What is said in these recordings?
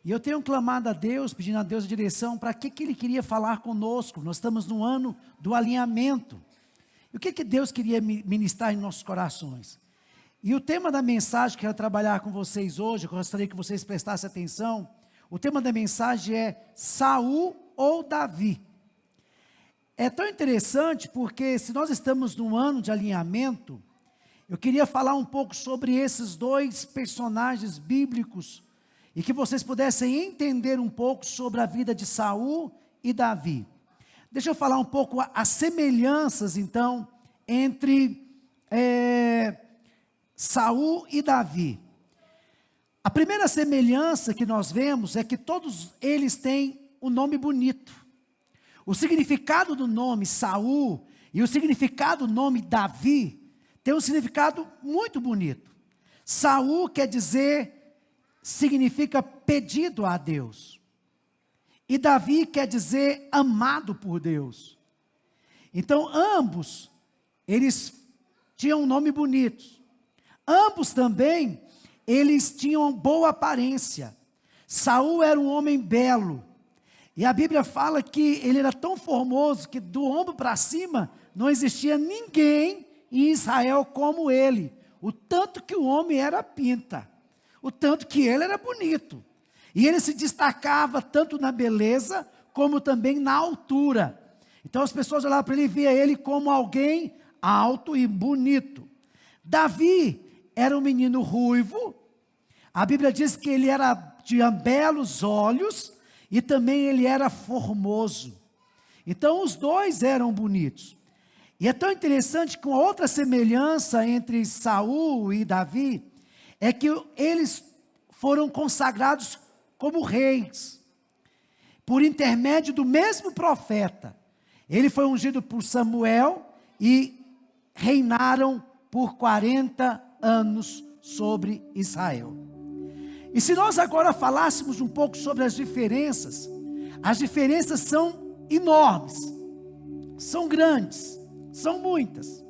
E eu tenho clamado a Deus, pedindo a Deus a direção, para que Ele queria falar conosco. Nós estamos no ano do alinhamento. E o que Deus queria ministrar em nossos corações? E o tema da mensagem que eu quero trabalhar com vocês hoje, eu gostaria que vocês prestassem atenção. O tema da mensagem é Saul ou Davi. É tão interessante porque se nós estamos num ano de alinhamento, eu queria falar um pouco sobre esses dois personagens bíblicos e que vocês pudessem entender um pouco sobre a vida de Saul e Davi. Deixa eu falar um pouco as semelhanças então entre Saul e Davi. A primeira semelhança que nós vemos é que todos eles têm um nome bonito. O significado do nome Saul e o significado do nome Davi tem um significado muito bonito. Saul quer dizer, significa pedido a Deus. E Davi quer dizer amado por Deus. Então ambos, eles tinham um nome bonito. Ambos também, eles tinham boa aparência. Saul era um homem belo. E a Bíblia fala que ele era tão formoso que do ombro para cima não existia ninguém em Israel como ele. O tanto que o homem era pinta. O tanto que ele era bonito. E ele se destacava tanto na beleza como também na altura. Então as pessoas olhavam para ele e via ele como alguém alto e bonito. Davi era um menino ruivo. A Bíblia diz que ele tinha belos olhos e também ele era formoso. Então os dois eram bonitos. E é tão interessante que uma outra semelhança entre Saul e Davi é que eles foram consagrados como reis, por intermédio do mesmo profeta. Ele foi ungido por Samuel e reinaram por 40 anos sobre Israel. E se nós agora falássemos um pouco sobre as diferenças são enormes, são grandes, são muitas.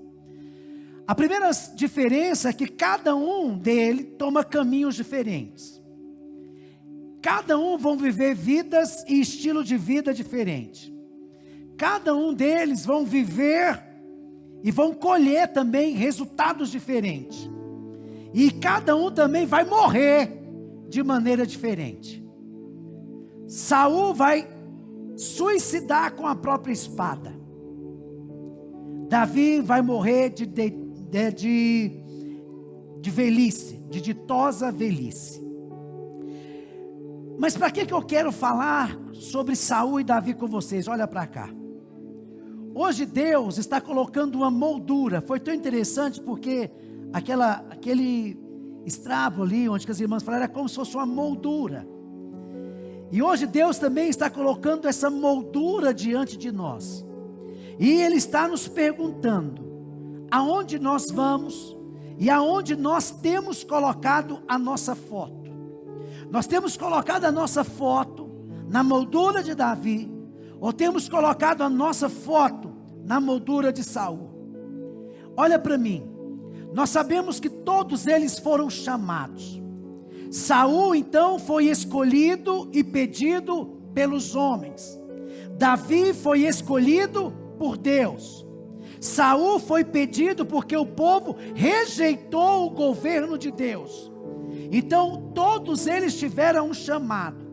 A primeira diferença é que cada um deles toma caminhos diferentes. Cada um vão viver vidas e estilo de vida diferente. Cada um deles vão viver e vão colher também resultados diferentes. E cada um também vai morrer de maneira diferente. Saul vai suicidar com a própria espada. Davi vai morrer de velhice, de ditosa velhice. Mas para que eu quero falar sobre Saul e Davi com vocês? Olha para cá. Hoje Deus está colocando uma moldura. Foi tão interessante porque aquele estrabo ali, onde as irmãs falaram, era como se fosse uma moldura. E hoje Deus também está colocando essa moldura diante de nós. E Ele está nos perguntando, aonde nós vamos e aonde nós temos colocado a nossa foto. Nós temos colocado a nossa foto na moldura de Davi, ou temos colocado a nossa foto na moldura de Saul? Olha para mim, nós sabemos que todos eles foram chamados. Saul então foi escolhido e pedido pelos homens. Davi foi escolhido por Deus. Saul foi pedido porque o povo rejeitou o governo de Deus. Então todos eles tiveram um chamado.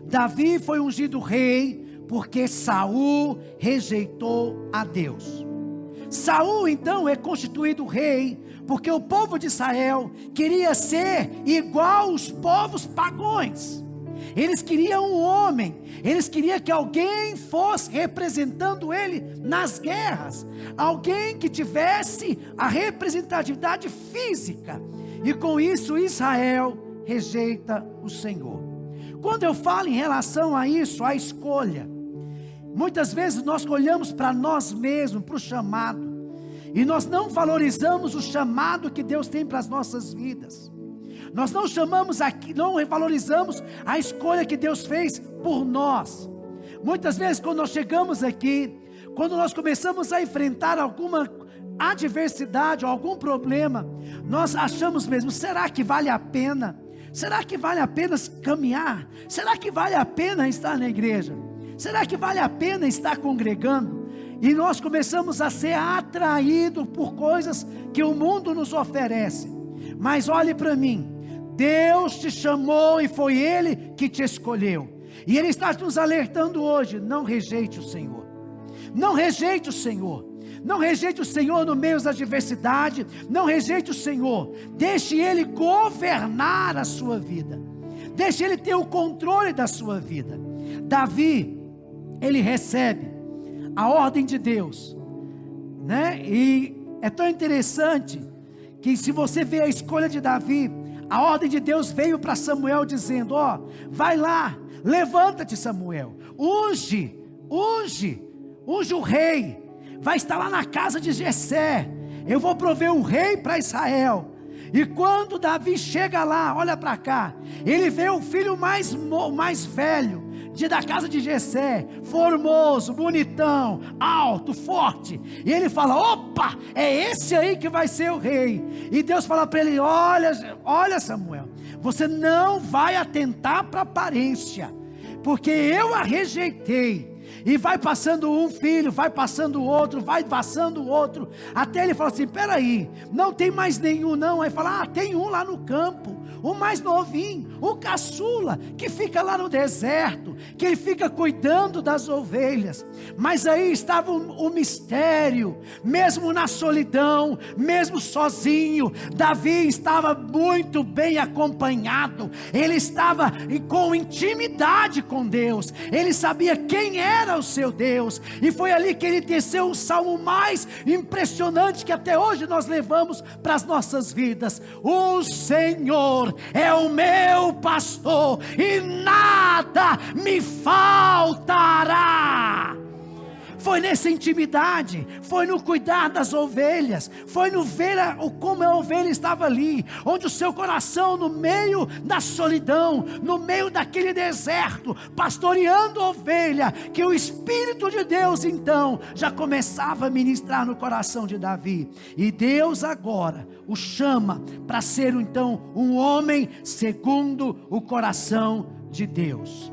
Davi foi ungido rei porque Saul rejeitou a Deus. Saul então é constituído rei porque o povo de Israel queria ser igual aos povos pagãos. Eles queriam um homem, eles queriam que alguém fosse representando ele nas guerras, alguém que tivesse a representatividade física, e com isso Israel rejeita o Senhor. Quando eu falo em relação a isso, a escolha, muitas vezes nós olhamos para nós mesmos, para o chamado, e nós não valorizamos o chamado que Deus tem para as nossas vidas. Nós não valorizamos a escolha que Deus fez por nós. Muitas vezes quando nós chegamos aqui, quando nós começamos a enfrentar alguma adversidade ou algum problema, nós achamos mesmo, será que vale a pena? Será que vale a pena caminhar? Será que vale a pena estar na igreja? Será que vale a pena estar congregando? E nós começamos a ser atraídos por coisas que o mundo nos oferece. Mas olhe para mim, Deus te chamou e foi Ele que te escolheu. E Ele está nos alertando hoje: não rejeite o Senhor. Não rejeite o Senhor. Não rejeite o Senhor no meio da adversidade. Não rejeite o Senhor. Deixe Ele governar a sua vida. Deixe Ele ter o controle da sua vida. Davi, ele recebe a ordem de Deus, né? E é tão interessante que, se você vê a escolha de Davi, a ordem de Deus veio para Samuel dizendo: ó, vai lá, levanta-te, Samuel, unge o rei, vai estar lá na casa de Jessé, eu vou prover um rei para Israel. E quando Davi chega lá, olha para cá, ele vê o filho mais velho da casa de Jessé, formoso, bonitão, alto, forte, e ele fala: opa, é esse aí que vai ser o rei. E Deus fala para ele: olha Samuel, você não vai atentar para a aparência, porque eu a rejeitei. E vai passando um filho, vai passando o outro, vai passando o outro, até ele fala assim: peraí, não tem mais nenhum não? Aí fala: tem um lá no campo, o mais novinho, o caçula, que fica lá no deserto, que ele fica cuidando das ovelhas. Mas aí estava o mistério, mesmo na solidão, mesmo sozinho, Davi estava muito bem acompanhado, ele estava com intimidade com Deus, ele sabia quem era o seu Deus, e foi ali que ele teceu o salmo mais impressionante que até hoje nós levamos para as nossas vidas: o Senhor é o meu pastor e nada me faltará. Foi nessa intimidade, foi no cuidar das ovelhas, foi no ver como a ovelha estava ali, onde o seu coração, no meio da solidão, no meio daquele deserto, pastoreando a ovelha, que o Espírito de Deus então já começava a ministrar no coração de Davi. E Deus agora o chama para ser então um homem segundo o coração de Deus.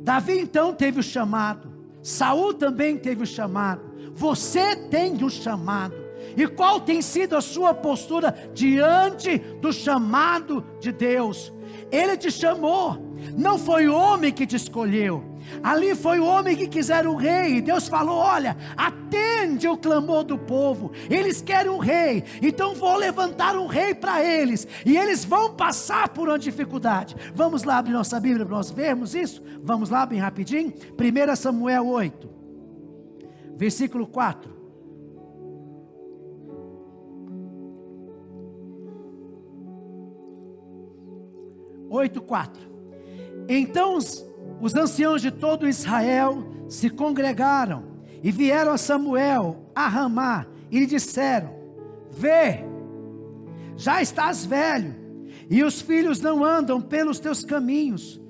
Davi então teve o chamado, Saul também teve o chamado, você tem o chamado. E qual tem sido a sua postura diante do chamado de Deus? Ele te chamou, não foi o homem que te escolheu. Ali foi o homem que quiseram um rei, e Deus falou: olha, atende o clamor do povo, eles querem um rei, então vou levantar um rei para eles, e eles vão passar por uma dificuldade. Vamos lá abrir nossa Bíblia para nós vermos isso? Vamos lá bem rapidinho, 1 Samuel 8, versículo 4. 8:4. Então os anciãos de todo Israel se congregaram e vieram a Samuel a Ramá e lhe disseram: vê, já estás velho, e os filhos não andam pelos teus caminhos,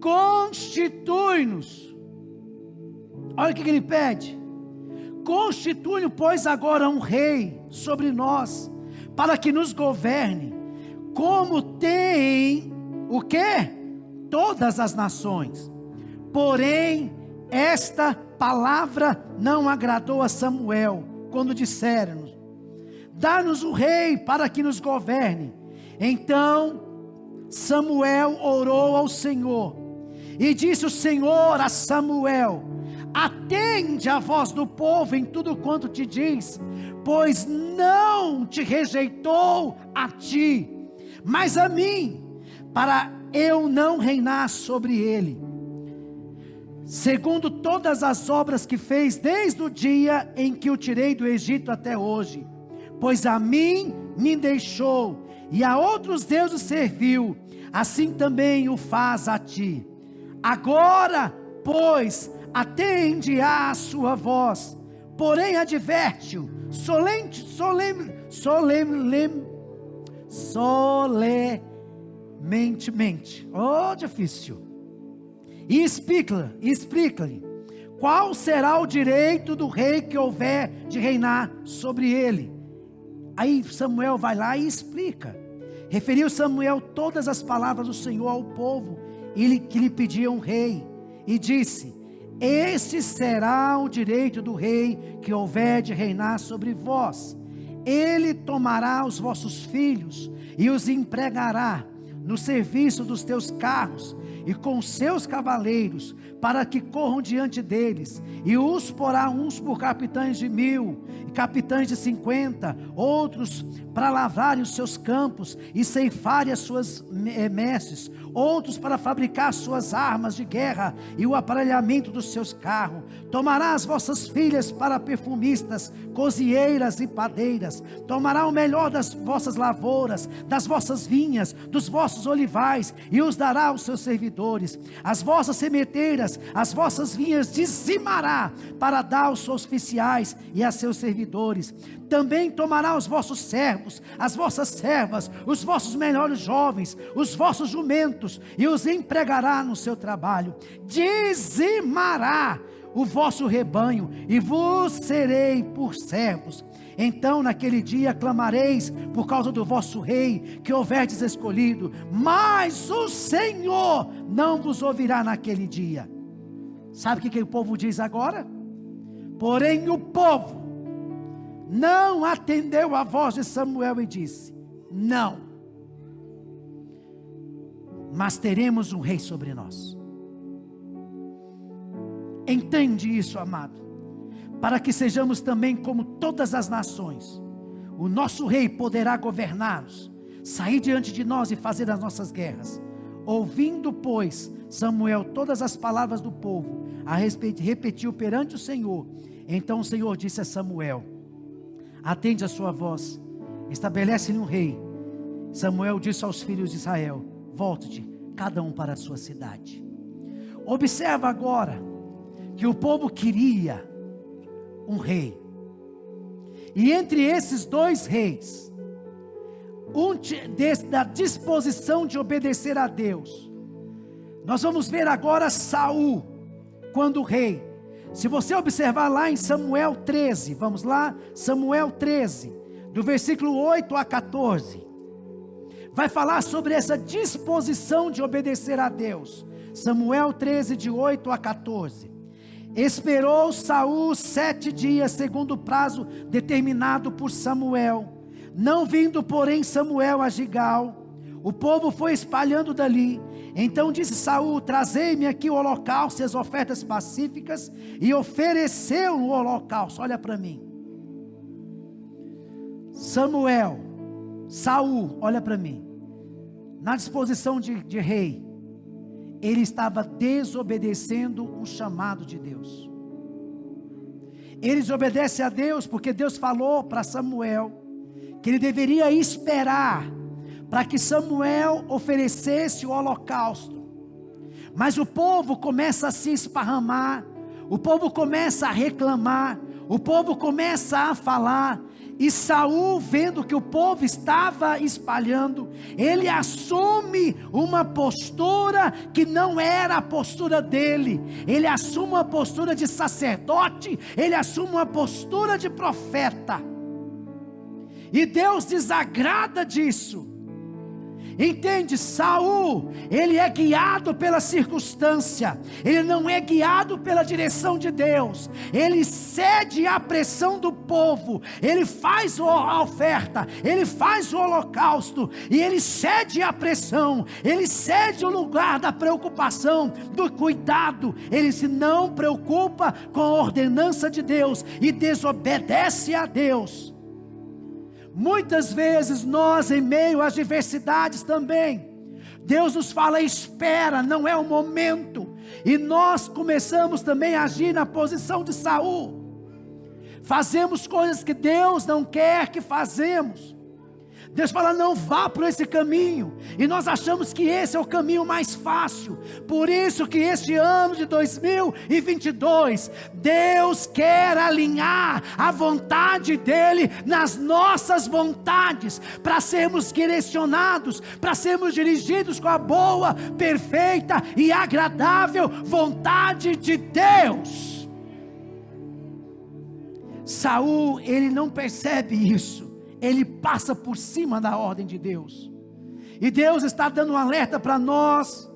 constitui-nos. Olha o que ele pede: constitui-nos, pois, agora um rei sobre nós, para que nos governe, como tem o quê? Todas as nações. Porém, esta palavra não agradou a Samuel, quando disseram: dá-nos um rei para que nos governe. Então Samuel orou ao Senhor, e disse o Senhor a Samuel: atende a voz do povo em tudo quanto te diz, pois não te rejeitou a ti, mas a mim, para eu não reinar sobre ele, segundo todas as obras que fez desde o dia em que o tirei do Egito até hoje. Pois a mim me deixou e a outros deuses serviu, assim também o faz a ti. Agora, pois, atende à sua voz, porém adverte-o solenemente, difícil, e explica-lhe qual será o direito do rei que houver de reinar sobre ele. Aí Samuel vai lá e explica: referiu Samuel todas as palavras do Senhor ao povo, que lhe pediam um rei, e disse: este será o direito do rei que houver de reinar sobre vós. Ele tomará os vossos filhos e os empregará no serviço dos teus carros e com seus cavaleiros, para que corram diante deles, e os porá uns por capitães de 1000, e capitães de 50, outros para lavrarem os seus campos, e ceifarem as suas messes, outros para fabricar suas armas de guerra, e o aparelhamento dos seus carros. Tomará as vossas filhas para perfumistas, cozinheiras e padeiras, tomará o melhor das vossas lavouras, das vossas vinhas, dos vossos olivais, e os dará aos seus servidores. As vossas sementeiras, as vossas vinhas dizimará, para dar aos seus oficiais e a seus servidores. Também tomará os vossos servos, as vossas servas, os vossos melhores jovens, os vossos jumentos, e os empregará no seu trabalho. Dizimará o vosso rebanho, e vos serei por servos. Então naquele dia clamareis por causa do vosso rei, que houverdes escolhido, mas o Senhor não vos ouvirá naquele dia. Sabe o que o povo diz agora? Porém o povo não atendeu a voz de Samuel e disse: não, mas teremos um rei sobre nós. Entende isso, amado? Para que sejamos também como todas as nações. O nosso rei poderá governar-nos, sair diante de nós e fazer as nossas guerras. Ouvindo, pois, Samuel todas as palavras do povo, a respeito, repetiu perante o Senhor. Então o Senhor disse a Samuel: atende a sua voz, estabelece-lhe um rei. Samuel disse aos filhos de Israel: volte-te, cada um para a sua cidade. Observa agora que o povo queria um rei, e entre esses dois reis, da disposição de obedecer a Deus, nós vamos ver agora Saul, quando rei. Se você observar lá em Samuel 13, vamos lá, Samuel 13, do versículo 8 a 14, vai falar sobre essa disposição de obedecer a Deus. Samuel 13, de 8 a 14. Esperou Saul 7 dias, segundo o prazo determinado por Samuel. Não vindo, porém, Samuel a Gigal, o povo foi espalhando dali. Então disse Saul: trazei-me aqui o holocausto e as ofertas pacíficas. E ofereceu o holocausto. Olha para mim, Saul, olha para mim. Na disposição de rei, ele estava desobedecendo um chamado de Deus. Ele desobedece a Deus porque Deus falou para Samuel que ele deveria esperar para que Samuel oferecesse o holocausto. Mas o povo começa a se esparramar, o povo começa a reclamar, o povo começa a falar. E Saul, vendo que o povo estava espalhando, ele assume uma postura que não era a postura dele. Ele assume uma postura de sacerdote, ele assume uma postura de profeta. E Deus desagrada disso. Entende? Saul, ele é guiado pela circunstância, ele não é guiado pela direção de Deus. Ele cede à pressão do povo, ele faz a oferta, ele faz o holocausto, e ele cede à pressão, ele cede o lugar da preocupação, do cuidado. Ele se não preocupa com a ordenança de Deus e desobedece a Deus. Muitas vezes nós, em meio às diversidades também, Deus nos fala: espera, não é o momento. E nós começamos também a agir na posição de Saul. Fazemos coisas que Deus não quer que fazemos. Deus fala: não vá por esse caminho, e nós achamos que esse é o caminho mais fácil. Por isso que este ano de 2022, Deus quer alinhar a vontade dEle nas nossas vontades, para sermos direcionados, para sermos dirigidos com a boa, perfeita e agradável vontade de Deus. Saul, ele não percebe isso. Ele passa por cima da ordem de Deus. E Deus está dando um alerta para nós.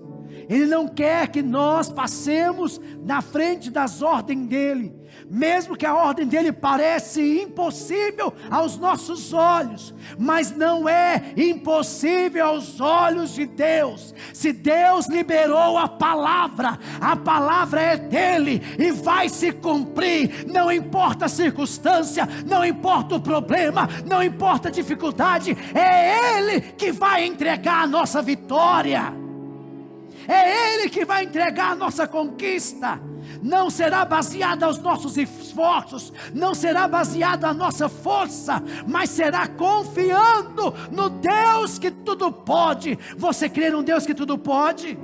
Ele não quer que nós passemos na frente das ordens dele, mesmo que a ordem dele pareça impossível aos nossos olhos, mas não é impossível aos olhos de Deus. Se Deus liberou a palavra é dele e vai se cumprir, não importa a circunstância, não importa o problema, não importa a dificuldade, é ele que vai entregar a nossa vitória. É Ele que vai entregar a nossa conquista. Não será baseada aos nossos esforços, não será baseada a nossa força, mas será confiando no Deus que tudo pode. Você crê num Deus que tudo pode?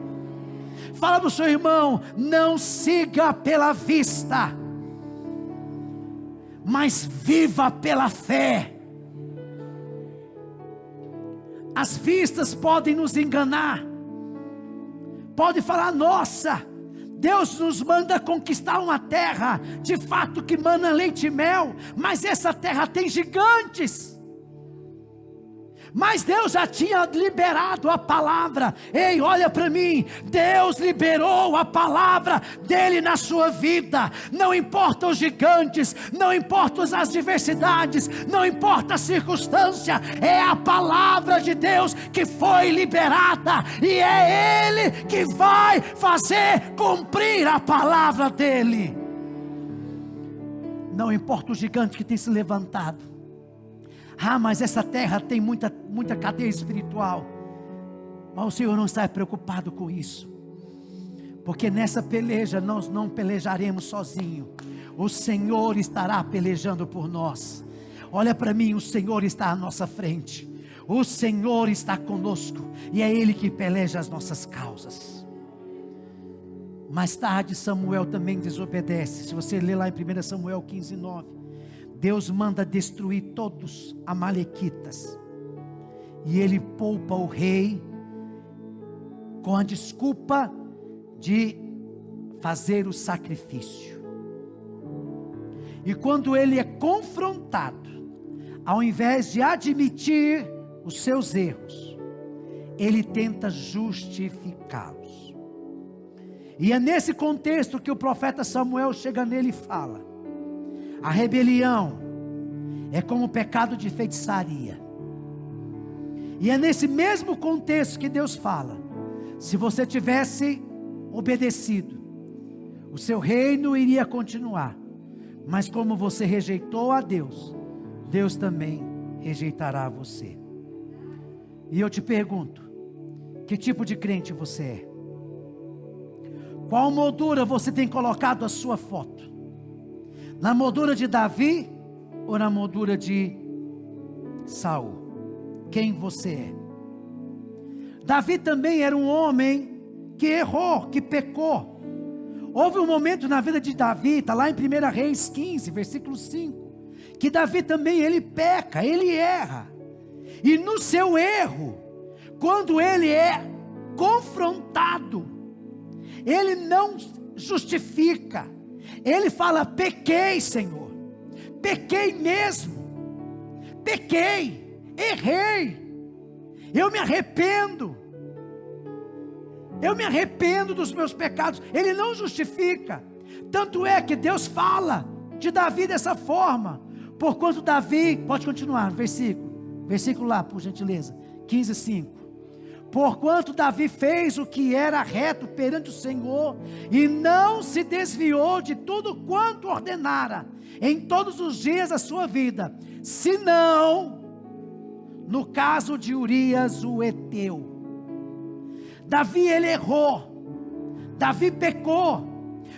Fala para o seu irmão: não siga pela vista, mas viva pela fé. As vistas podem nos enganar. Pode falar: nossa, Deus nos manda conquistar uma terra, de fato que mana leite e mel, mas essa terra tem gigantes. Mas Deus já tinha liberado a palavra. Ei, olha para mim, Deus liberou a palavra dele na sua vida. Não importa os gigantes, não importa as adversidades, não importa a circunstância, é a palavra de Deus que foi liberada, e é Ele que vai fazer cumprir a palavra dele. Não importa o gigante que tem se levantado. Mas essa terra tem muita cadeia espiritual. Mas o Senhor não está preocupado com isso, porque nessa peleja nós não pelejaremos sozinhos. O Senhor estará pelejando por nós. Olha para mim, o Senhor está à nossa frente. O Senhor está conosco, e é Ele que peleja as nossas causas. Mais tarde Samuel também desobedece. Se você ler lá em 1 Samuel 15:9, Deus manda destruir todos amalequitas, e ele poupa o rei com a desculpa de fazer o sacrifício. E quando ele é confrontado, ao invés de admitir os seus erros, ele tenta justificá-los. E é nesse contexto que o profeta Samuel chega nele e fala: a rebelião é como o pecado de feitiçaria. E é nesse mesmo contexto que Deus fala: se você tivesse obedecido, o seu reino iria continuar. Mas como você rejeitou a Deus, Deus também rejeitará você. E eu te pergunto: que tipo de crente você é? Qual moldura você tem colocado a sua foto? Na moldura de Davi ou na moldura de Saul? Quem você é? Davi também era um homem que errou, que pecou. Houve um momento na vida de Davi, está lá em 1 Reis 15, versículo 5, que Davi também, ele peca, ele erra. E no seu erro, quando ele é confrontado, ele não justifica. Ele fala: pequei, Senhor, pequei mesmo, pequei, errei, eu me arrependo dos meus pecados. Ele não justifica. Tanto é que Deus fala de Davi dessa forma, porquanto Davi, pode continuar, versículo lá, por gentileza, 15:5. Porquanto Davi fez o que era reto perante o Senhor, e não se desviou de tudo quanto ordenara em todos os dias da sua vida, senão no caso de Urias o Heteu. Davi, ele errou, Davi pecou,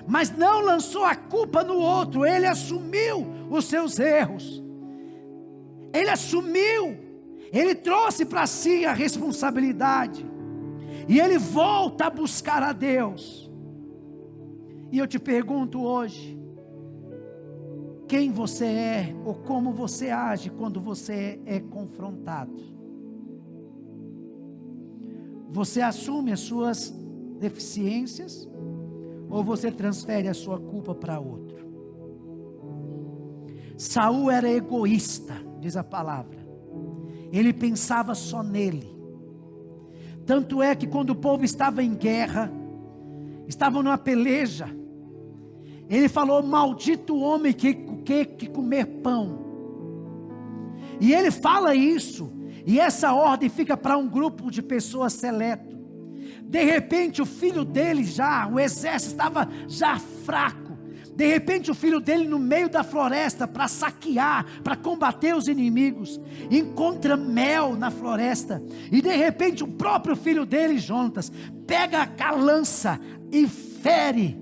mas não lançou a culpa no outro. Ele assumiu os seus erros, ele assumiu, ele trouxe para si a responsabilidade, e ele volta a buscar a Deus. E eu te pergunto hoje: quem você é, ou como você age quando você é confrontado? Você assume as suas deficiências, ou você transfere a sua culpa para outro? Saul era egoísta, diz a palavra. Ele pensava só nele. Tanto é que quando o povo estava em guerra, estavam numa peleja, ele falou: maldito o homem que comer pão. E ele fala isso, e essa ordem fica para um grupo de pessoas seleto. De repente o filho dele o exército estava já fraco. De repente o filho dele, no meio da floresta, para saquear, para combater os inimigos, encontra mel na floresta. E de repente o próprio filho dele, Jonatas, pega a lança e fere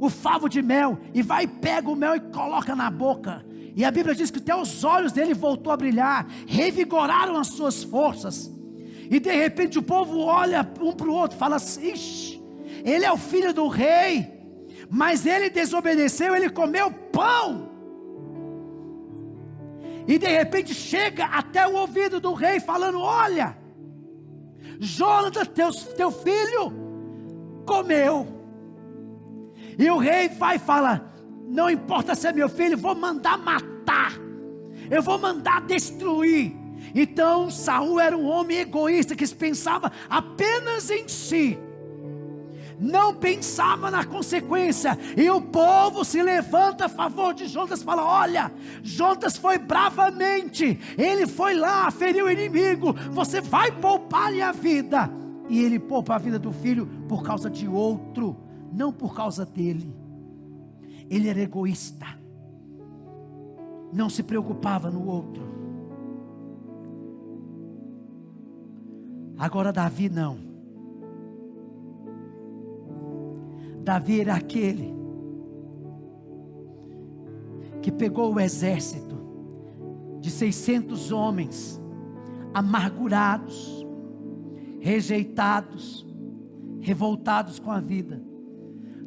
o favo de mel, e vai e pega o mel e coloca na boca. E a Bíblia diz que até os olhos dele voltou a brilhar, revigoraram as suas forças. E de repente o povo olha um para o outro e fala assim: ixi, ele é o filho do rei, mas ele desobedeceu, ele comeu pão. E de repente chega até o ouvido do rei falando: olha, Jonatas, teu filho comeu. E o rei vai e fala: não importa se é meu filho, vou mandar matar, eu vou mandar destruir. Então Saul era um homem egoísta, que pensava apenas em si, não pensava na consequência. E o povo se levanta a favor de Jonatas, fala: olha, Jonatas foi bravamente, ele foi lá, feriu o inimigo, você vai poupar-lhe a vida. E ele poupa a vida do filho por causa de outro, não por causa dele. Ele era egoísta, não se preocupava no outro. Agora Davi não. Davi era aquele que pegou o exército de 600 homens amargurados, rejeitados, revoltados com a vida.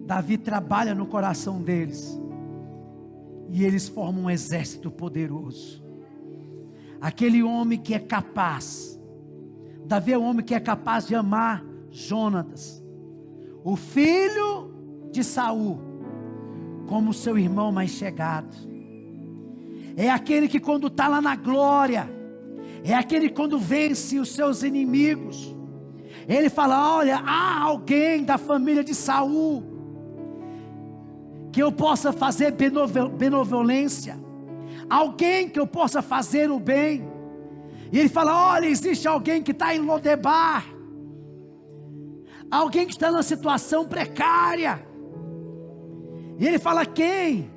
Davi trabalha no coração deles, e eles formam um exército poderoso. Aquele homem que é capaz, Davi é um homem que é capaz de amar Jonatas, o filho de Saul, como seu irmão mais chegado. É aquele que quando está lá na glória, é aquele que quando vence os seus inimigos, ele fala: olha, há alguém da família de Saul que eu possa fazer benevolência, alguém que eu possa fazer o bem. E ele fala: olha, existe alguém que está em Lodebar, alguém que está numa situação precária. E ele fala: quem?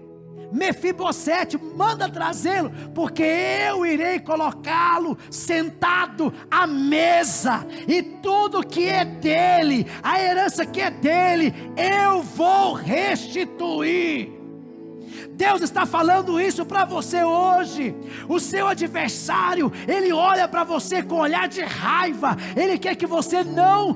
Mefibosete, manda trazê-lo, porque eu irei colocá-lo sentado à mesa, e tudo que é dele, a herança que é dele, eu vou restituir. Deus está falando isso para você hoje. O seu adversário, ele olha para você com olhar de raiva, ele quer que você não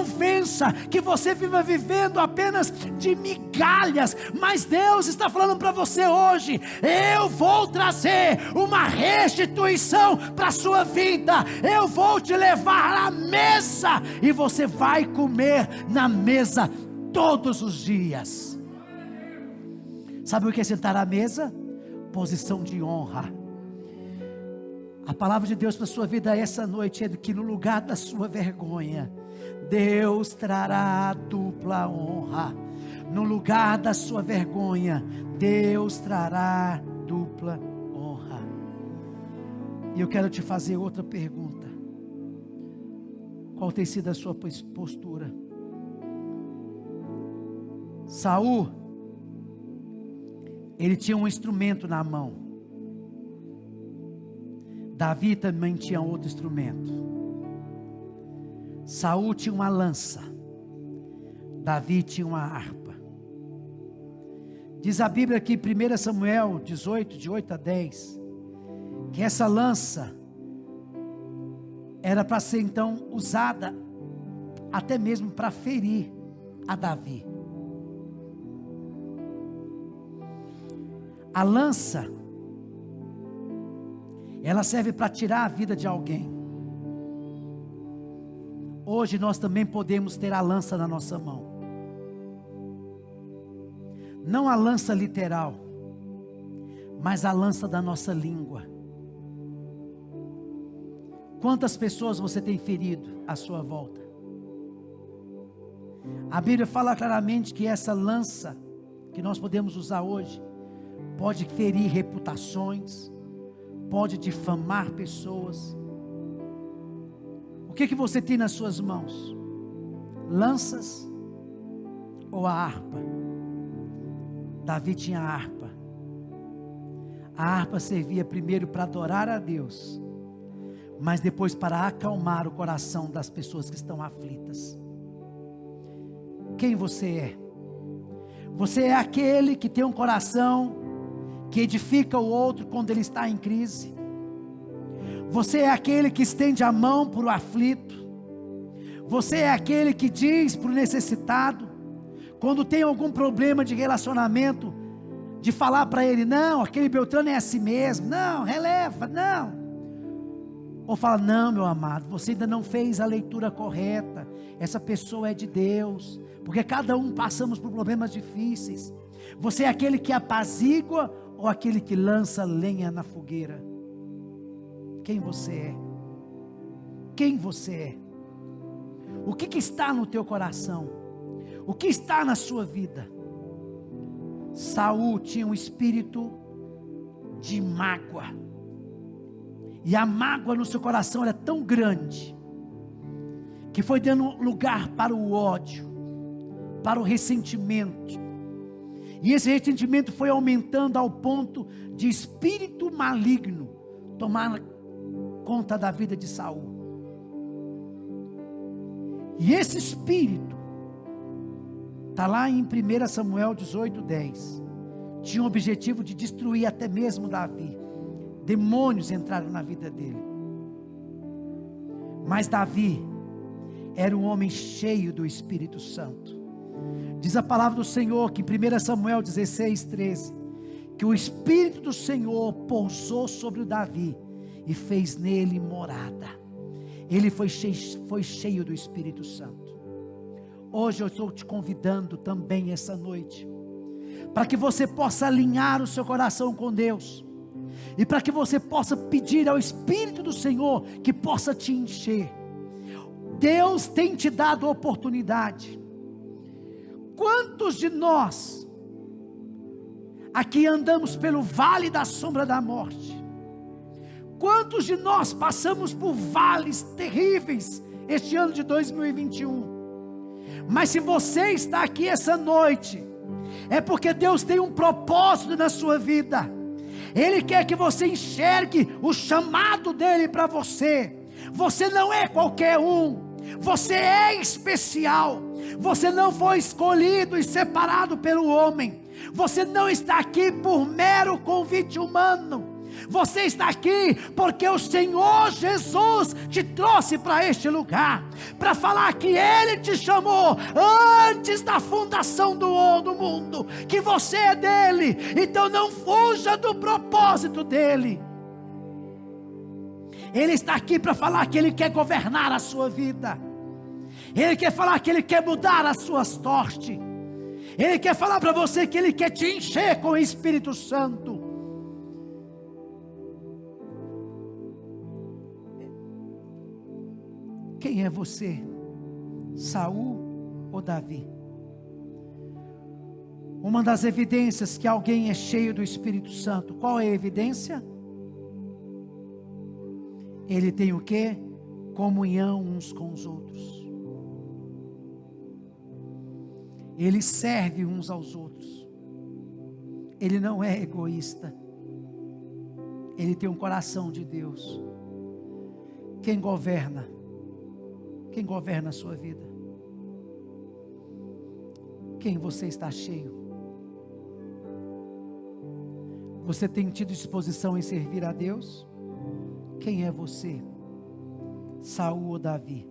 vença, que você viva vivendo apenas de migalhas. Mas Deus está falando para você hoje: eu vou trazer uma restituição para a sua vida, eu vou te levar à mesa, e você vai comer na mesa todos os dias. Sabe o que é sentar à mesa? Posição de honra. A palavra de Deus para a sua vida essa noite é que no lugar da sua vergonha, Deus trará dupla honra. No lugar da sua vergonha, Deus trará dupla honra. E eu quero te fazer outra pergunta: qual tem sido a sua postura? Saul, ele tinha um instrumento na mão. Davi também tinha outro instrumento. Saul tinha uma lança, Davi tinha uma harpa. Diz a Bíblia aqui, 1 Samuel 18, de 8 a 10, que essa lança era para ser então usada até mesmo para ferir a Davi. A lança, ela serve para tirar a vida de alguém. Hoje nós também podemos ter a lança na nossa mão. Não a lança literal, mas a lança da nossa língua. Quantas pessoas você tem ferido à sua volta? A Bíblia fala claramente que essa lança que nós podemos usar hoje pode ferir reputações, pode difamar pessoas. O que você tem nas suas mãos? Lanças ou a harpa? Davi tinha a harpa. A harpa servia primeiro para adorar a Deus, mas depois para acalmar o coração das pessoas que estão aflitas. Quem você é? Você é aquele que tem um coração que edifica o outro quando ele está em crise. Você é aquele que estende a mão para o aflito. Você é aquele que diz para o necessitado, quando tem algum problema de relacionamento, de falar para ele: não, aquele Beltrano é assim mesmo, não, releva, não. Ou fala: não, meu amado, você ainda não fez a leitura correta, essa pessoa é de Deus, porque cada um passamos por problemas difíceis. Você é aquele que apazigua ou aquele que lança lenha na fogueira? Quem você é? Quem você é? O que está no teu coração? O que está na sua vida? Saul tinha um espírito de mágoa, e a mágoa no seu coração era tão grande, que foi dando lugar para o ódio, para o ressentimento, e esse ressentimento foi aumentando ao ponto de espírito maligno tomar conta da vida de Saul. E esse espírito está lá em 1 Samuel 18:10. Tinha o objetivo de destruir até mesmo Davi. Demônios entraram na vida dele. Mas Davi era um homem cheio do Espírito Santo. Diz a palavra do Senhor que em 1 Samuel 16:13, que o Espírito do Senhor pousou sobre o Davi e fez nele morada. Ele foi cheio do Espírito Santo. Hoje eu estou te convidando também essa noite, para que você possa alinhar o seu coração com Deus, e para que você possa pedir ao Espírito do Senhor que possa te encher. Deus tem te dado oportunidade. Quantos de nós aqui andamos pelo vale da sombra da morte? Quantos de nós passamos por vales terríveis este ano de 2021? Mas se você está aqui essa noite, é porque Deus tem um propósito na sua vida. Ele quer que você enxergue o chamado dele para você. Você não é qualquer um, você é especial. Você não foi escolhido e separado pelo homem. Você não está aqui por mero convite humano. Você está aqui porque o Senhor Jesus te trouxe para este lugar, para falar que Ele te chamou antes da fundação do mundo, que você é dele. Então não fuja do propósito dele. Ele está aqui para falar que Ele quer governar a sua vida. Ele quer falar que Ele quer mudar as suas sortes. Ele quer falar para você que Ele quer te encher com o Espírito Santo. Quem é você? Saul ou Davi? Uma das evidências que alguém é cheio do Espírito Santo, qual é a evidência? Ele tem o quê? Comunhão uns com os outros. Ele serve uns aos outros. Ele não é egoísta. Ele tem um coração de Deus. Quem governa? Quem governa a sua vida? Quem você está cheio? Você tem tido disposição em servir a Deus? Quem é você? Saul ou Davi?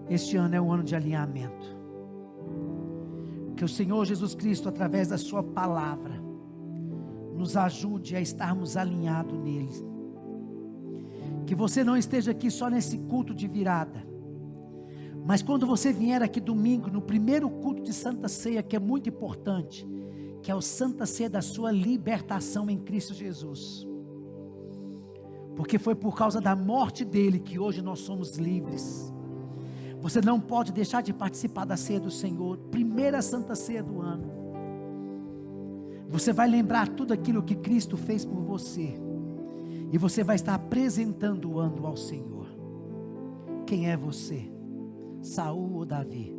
Este ano é um ano de alinhamento. Que o Senhor Jesus Cristo, através da sua palavra, nos ajude a estarmos alinhados nele. Que você não esteja aqui só nesse culto de virada, mas quando você vier aqui domingo, no primeiro culto de Santa Ceia, que é muito importante, que é o Santa Ceia da sua libertação em Cristo Jesus. porque foi por causa da morte dele que hoje nós somos livres. Você não pode deixar de participar da ceia do Senhor, primeira santa ceia do ano. Você vai lembrar tudo aquilo que Cristo fez por você, e você vai estar apresentando o ano ao Senhor. Quem é você? Saul ou Davi?